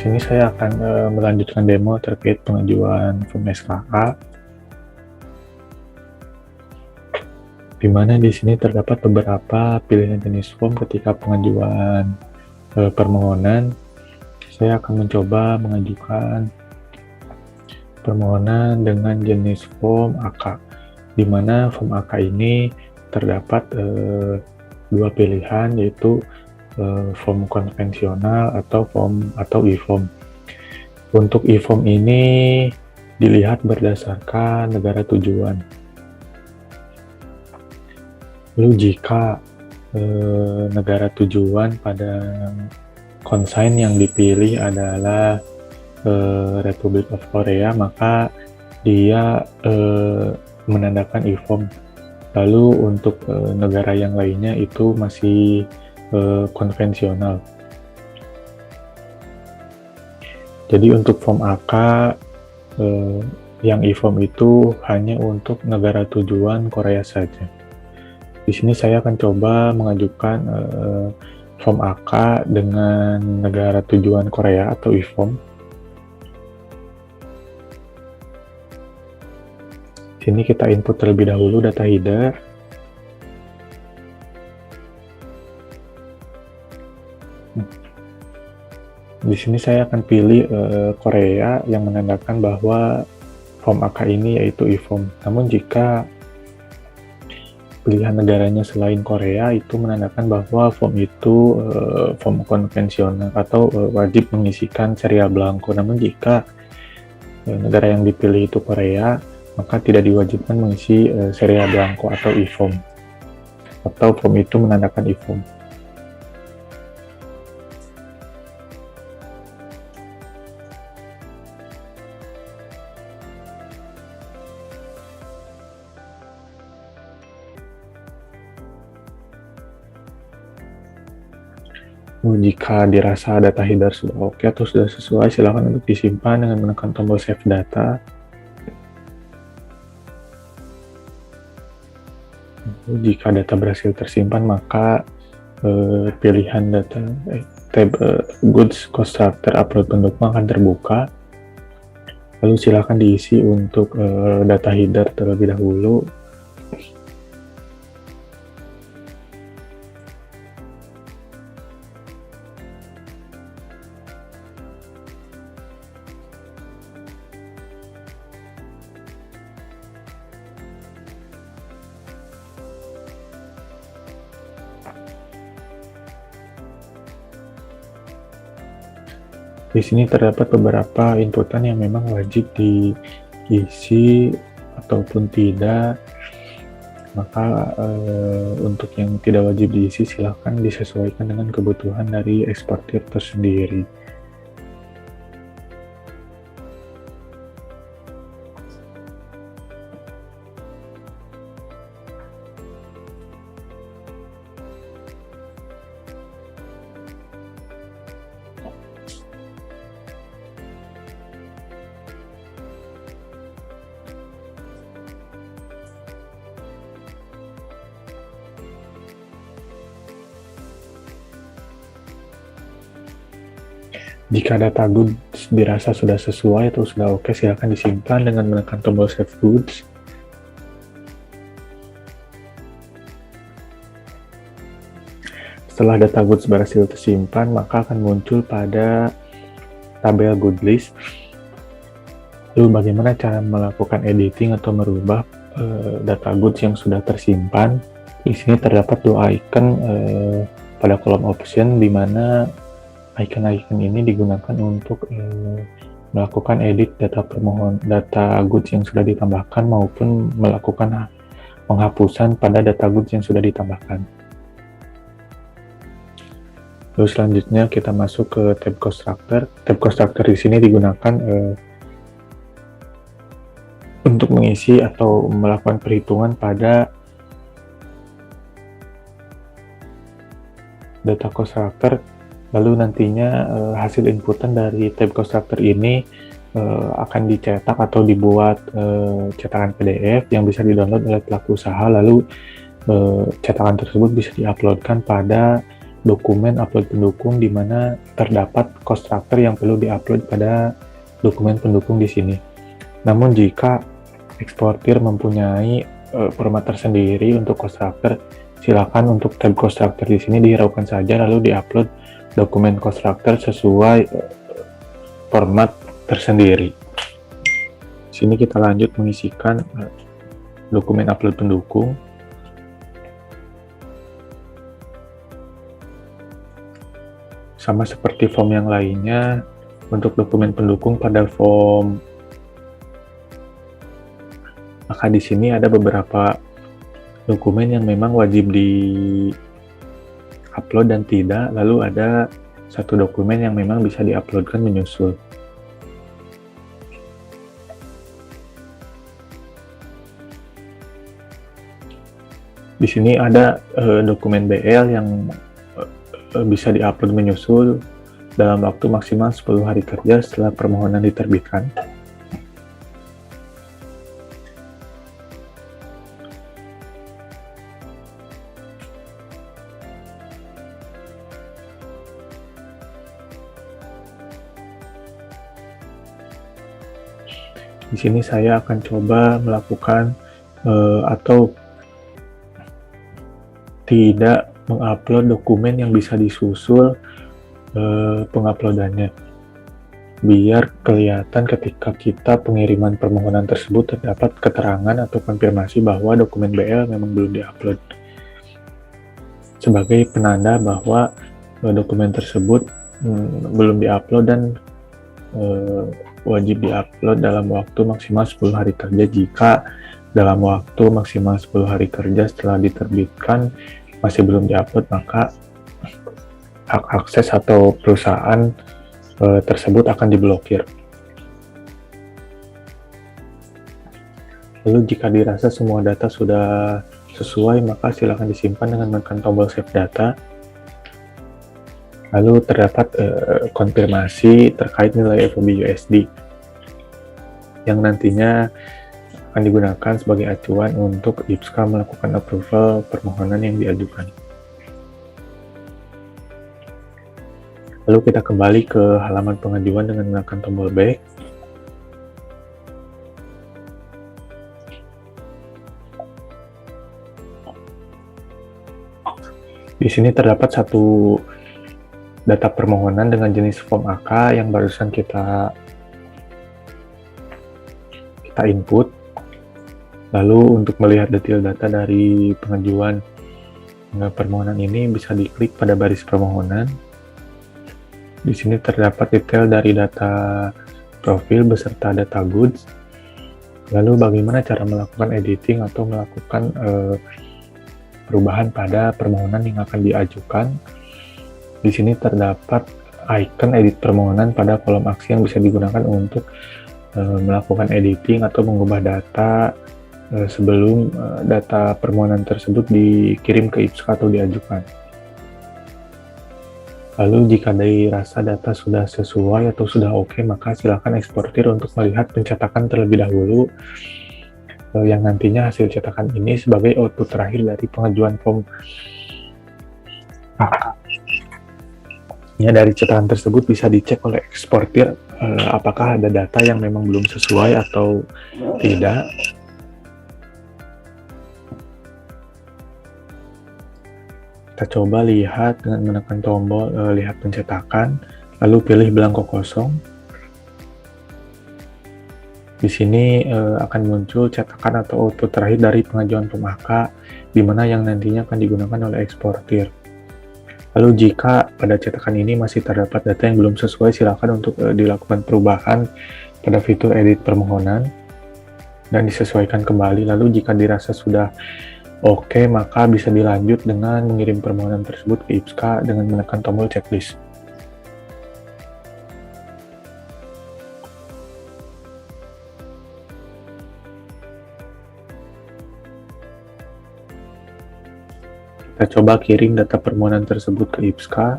Sini saya akan melanjutkan demo terkait pengajuan form SKA, di mana di sini terdapat beberapa pilihan jenis form ketika pengajuan permohonan. Saya akan mencoba mengajukan permohonan dengan jenis form AK, di mana form AK ini terdapat dua pilihan, yaitu form konvensional atau e-form. Untuk e-form ini dilihat berdasarkan negara tujuan. Lalu jika negara tujuan pada consign yang dipilih adalah Republic of Korea, maka dia menandakan e-form. Lalu untuk negara yang lainnya itu masih konvensional. Jadi untuk form AK yang e-form itu hanya untuk negara tujuan Korea saja. Di sini saya akan coba mengajukan form AK dengan negara tujuan Korea atau e-form. Sini kita input terlebih dahulu data header. Di sini saya akan pilih Korea yang menandakan bahwa form AK ini yaitu e-form. Namun jika pilihan negaranya selain Korea itu menandakan bahwa form itu form konvensional atau wajib mengisikan serial blanko. Namun jika negara yang dipilih itu Korea, maka tidak diwajibkan mengisi serial blanko atau e-form, atau form itu menandakan e-form. Jika dirasa data header sudah oke atau sudah sesuai, silakan untuk disimpan dengan menekan tombol save data. Jika data berhasil tersimpan, maka pilihan data tab goods constructor upload pendukung akan terbuka. Lalu silakan diisi untuk data header terlebih dahulu. Di sini terdapat beberapa inputan yang memang wajib diisi ataupun tidak. Maka untuk yang tidak wajib diisi silahkan disesuaikan dengan kebutuhan dari eksportir tersendiri. Jika data goods dirasa sudah sesuai atau sudah oke, silakan disimpan dengan menekan tombol save goods. Setelah data goods berhasil tersimpan, maka akan muncul pada tabel good list. Lalu bagaimana cara melakukan editing atau merubah data goods yang sudah tersimpan? Di sini terdapat dua icon pada kolom option, di mana icon-icon ini digunakan untuk melakukan edit data goods yang sudah ditambahkan maupun melakukan penghapusan pada data goods yang sudah ditambahkan. Lalu selanjutnya kita masuk ke tab constructor. Tab constructor di sini digunakan untuk mengisi atau melakukan perhitungan pada data constructor. Lalu nantinya hasil inputan dari tab constructor ini akan dicetak atau dibuat cetakan PDF yang bisa di-download oleh pelaku usaha. Lalu cetakan tersebut bisa diuploadkan pada dokumen upload pendukung di mana terdapat constructor yang perlu diupload pada dokumen pendukung di sini. Namun jika eksportir mempunyai format tersendiri untuk constructor, silakan untuk tab constructor di sini dihiraukan saja lalu diupload dokumen constructor sesuai format tersendiri. Di sini kita lanjut mengisikan dokumen upload pendukung. Sama seperti form yang lainnya, untuk dokumen pendukung pada form, maka di sini ada beberapa dokumen yang memang wajib di-upload dan tidak, lalu ada satu dokumen yang memang bisa di-uploadkan menyusul. Di sini ada dokumen BL yang bisa diupload menyusul dalam waktu maksimal 10 hari kerja setelah permohonan diterbitkan. Di sini saya akan coba melakukan atau tidak mengupload dokumen yang bisa disusul penguploadannya, biar kelihatan ketika kita pengiriman permohonan tersebut terdapat keterangan atau konfirmasi bahwa dokumen BL memang belum diupload, sebagai penanda bahwa dokumen tersebut belum diupload dan wajib diupload dalam waktu maksimal 10 hari kerja. Jika dalam waktu maksimal 10 hari kerja setelah diterbitkan masih belum diupload, maka hak akses atau perusahaan tersebut akan diblokir. Lalu jika dirasa semua data sudah sesuai, maka silakan disimpan dengan menekan tombol save data. Lalu terdapat konfirmasi terkait nilai FOB USD yang nantinya akan digunakan sebagai acuan untuk IPSCA melakukan approval permohonan yang diajukan. Lalu kita kembali ke halaman pengajuan dengan menekan tombol back. Di sini terdapat satu data permohonan dengan jenis form AK yang barusan kita input. Lalu untuk melihat detail data dari pengajuan permohonan ini bisa diklik pada baris permohonan. Di sini terdapat detail dari data profil beserta data goods. Lalu bagaimana cara melakukan editing atau melakukan perubahan pada permohonan yang akan diajukan. Di sini terdapat icon edit permohonan pada kolom aksi yang bisa digunakan untuk melakukan editing atau mengubah data sebelum data permohonan tersebut dikirim ke IPSCA atau diajukan. Lalu jika dirasa data sudah sesuai atau sudah oke, maka silakan eksportir untuk melihat pencetakan terlebih dahulu, yang nantinya hasil cetakan ini sebagai output terakhir dari pengajuan form AK. Ya, dari cetakan tersebut bisa dicek oleh eksportir apakah ada data yang memang belum sesuai atau tidak. Kita coba lihat dengan menekan tombol lihat pencetakan, lalu pilih belangko kosong. Di sini akan muncul cetakan atau output terakhir dari pengajuan form AK, di mana yang nantinya akan digunakan oleh eksportir. Lalu jika pada cetakan ini masih terdapat data yang belum sesuai, silakan untuk dilakukan perubahan pada fitur edit permohonan dan disesuaikan kembali. Lalu jika dirasa sudah oke, maka bisa dilanjut dengan mengirim permohonan tersebut ke IPSCA dengan menekan tombol checklist. Kita coba kirim data permohonan tersebut ke IPSCA.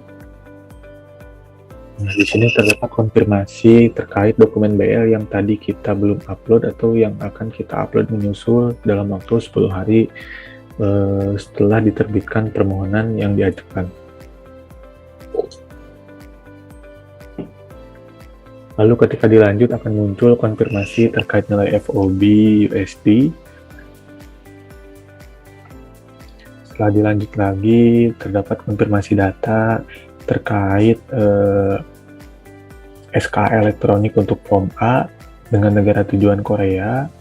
Nah, di sini terdapat konfirmasi terkait dokumen BL yang tadi kita belum upload atau yang akan kita upload menyusul dalam waktu 10 hari setelah diterbitkan permohonan yang diajukan. Lalu ketika dilanjut akan muncul konfirmasi terkait nilai FOB USD. Setelah dilanjut lagi, terdapat konfirmasi data terkait SK elektronik untuk form A dengan negara tujuan Korea,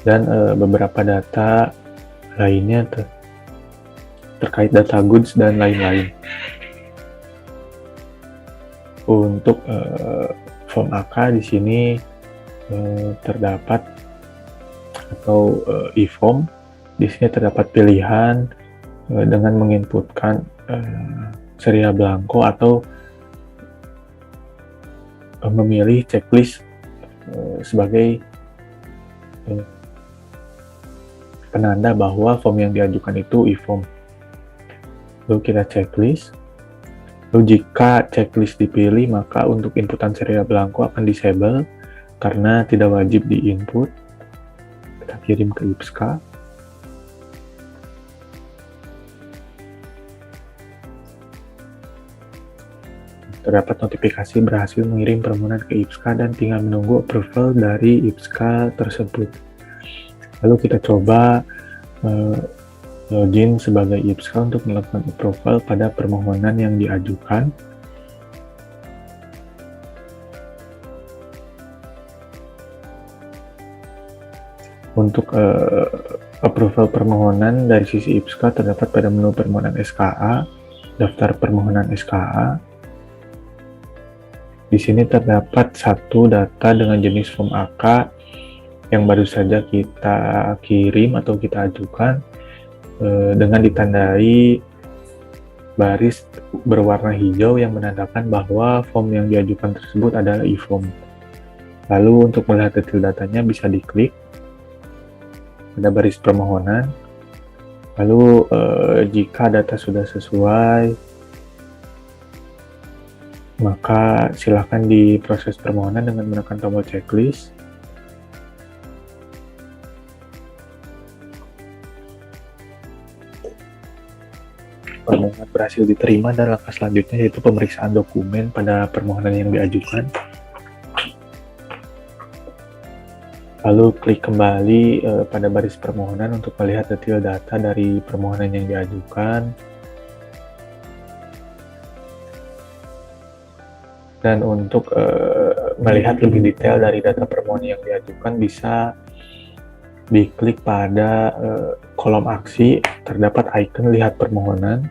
dan beberapa data lainnya terkait data goods dan lain-lain. Untuk form AK di sini terdapat atau e-form. Di sini terdapat pilihan dengan menginputkan serial blanko atau memilih checklist sebagai penanda bahwa form yang diajukan itu e-form. Lalu kita checklist. Lalu jika checklist dipilih, maka untuk inputan serial blanko akan disable karena tidak wajib di-input. Kita kirim ke IPSCA. Terdapat notifikasi berhasil mengirim permohonan ke IPSCA dan tinggal menunggu approval dari IPSCA tersebut. Lalu kita coba login sebagai IPSCA untuk melakukan approval pada permohonan yang diajukan. Untuk approval permohonan dari sisi IPSCA terdapat pada menu permohonan SKA, daftar permohonan SKA. Di sini terdapat satu data dengan jenis form AK yang baru saja kita kirim atau kita ajukan dengan ditandai baris berwarna hijau yang menandakan bahwa form yang diajukan tersebut adalah e-form. Lalu untuk melihat detail datanya bisa diklik pada baris permohonan. Lalu jika data sudah sesuai, maka silakan diproses permohonan dengan menekan tombol checklist. Permohonan berhasil diterima dan langkah selanjutnya yaitu pemeriksaan dokumen pada permohonan yang diajukan. Lalu klik kembali pada baris permohonan untuk melihat detail data dari permohonan yang diajukan. Dan untuk melihat lebih detail dari data permohonan yang diajukan, bisa diklik pada kolom aksi, terdapat icon lihat permohonan.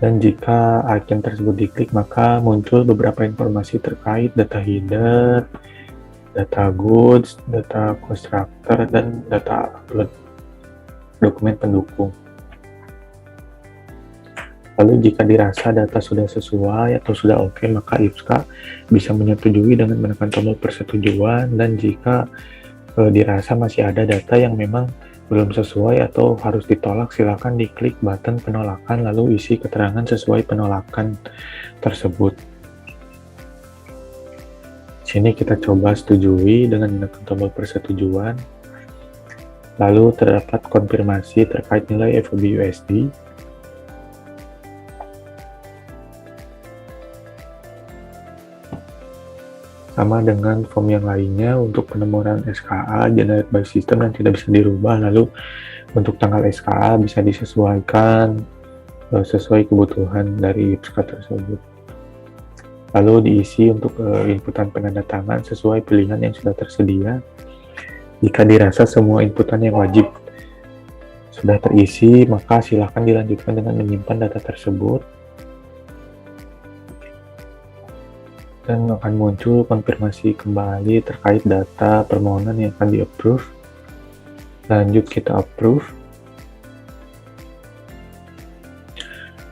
Dan jika icon tersebut diklik, maka muncul beberapa informasi terkait data header, data goods, data constructor, dan data upload dokumen pendukung. Lalu jika dirasa data sudah sesuai atau sudah oke, maka IPSCA bisa menyetujui dengan menekan tombol persetujuan, dan jika dirasa masih ada data yang memang belum sesuai atau harus ditolak, silakan diklik button penolakan lalu isi keterangan sesuai penolakan tersebut. Sini kita coba setujui dengan menekan tombol persetujuan. Lalu terdapat konfirmasi terkait nilai FOB USD. Sama dengan form yang lainnya, untuk penemuan SKA generate by system yang tidak bisa dirubah. Lalu untuk tanggal SKA bisa disesuaikan sesuai kebutuhan dari IPSCA tersebut. Lalu diisi untuk inputan penanda tangan sesuai pilihan yang sudah tersedia. Jika dirasa semua inputan yang wajib sudah terisi, maka silakan dilanjutkan dengan menyimpan data tersebut. Dan akan muncul konfirmasi kembali terkait data permohonan yang akan di-approve. Lanjut kita approve.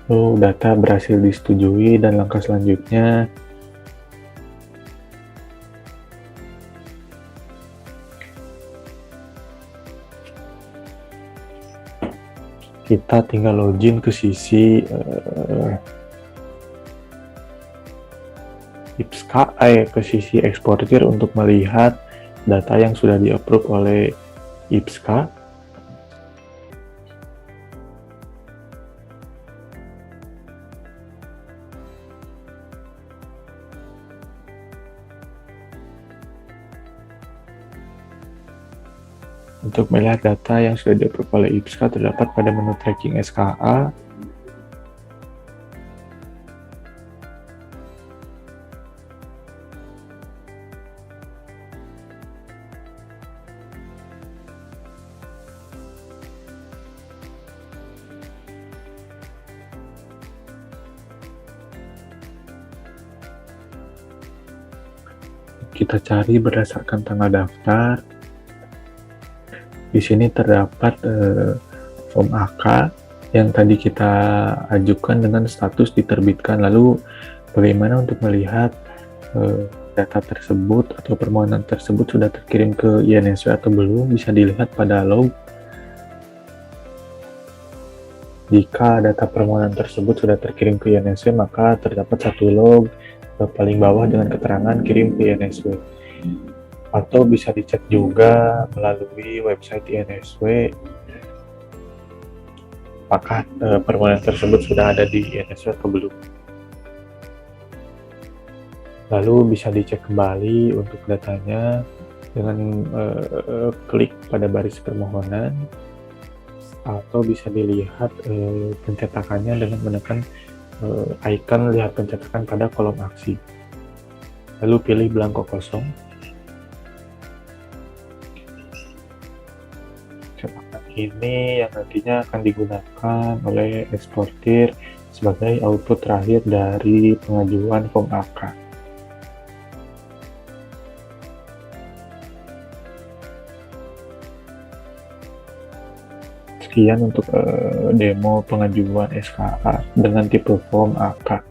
Lalu data berhasil disetujui dan langkah selanjutnya kita tinggal login ke sisi IPSCA, ke sisi eksportir untuk melihat data yang sudah di-approve oleh IPSCA. Untuk melihat data yang sudah di-approve oleh IPSKA terdapat pada menu tracking SKA. Kita cari berdasarkan tanggal daftar. Di sini terdapat form AK yang tadi kita ajukan dengan status diterbitkan. Lalu bagaimana untuk melihat data tersebut atau permohonan tersebut sudah terkirim ke INSW atau belum? Bisa dilihat pada log. Jika data permohonan tersebut sudah terkirim ke INSW, maka terdapat satu log paling bawah dengan keterangan kirim ke INSW. Atau bisa dicek juga melalui website INSW apakah permohonan tersebut sudah ada di INSW atau belum. Lalu bisa dicek kembali untuk datanya dengan klik pada baris permohonan, atau bisa dilihat pencetakannya dengan menekan icon lihat pencetakan pada kolom aksi. Lalu pilih belangko kosong. Cetakan ini yang nantinya akan digunakan oleh eksportir sebagai output terakhir dari pengajuan form AK. Sekian untuk demo pengajuan SKA dengan tipe form AK.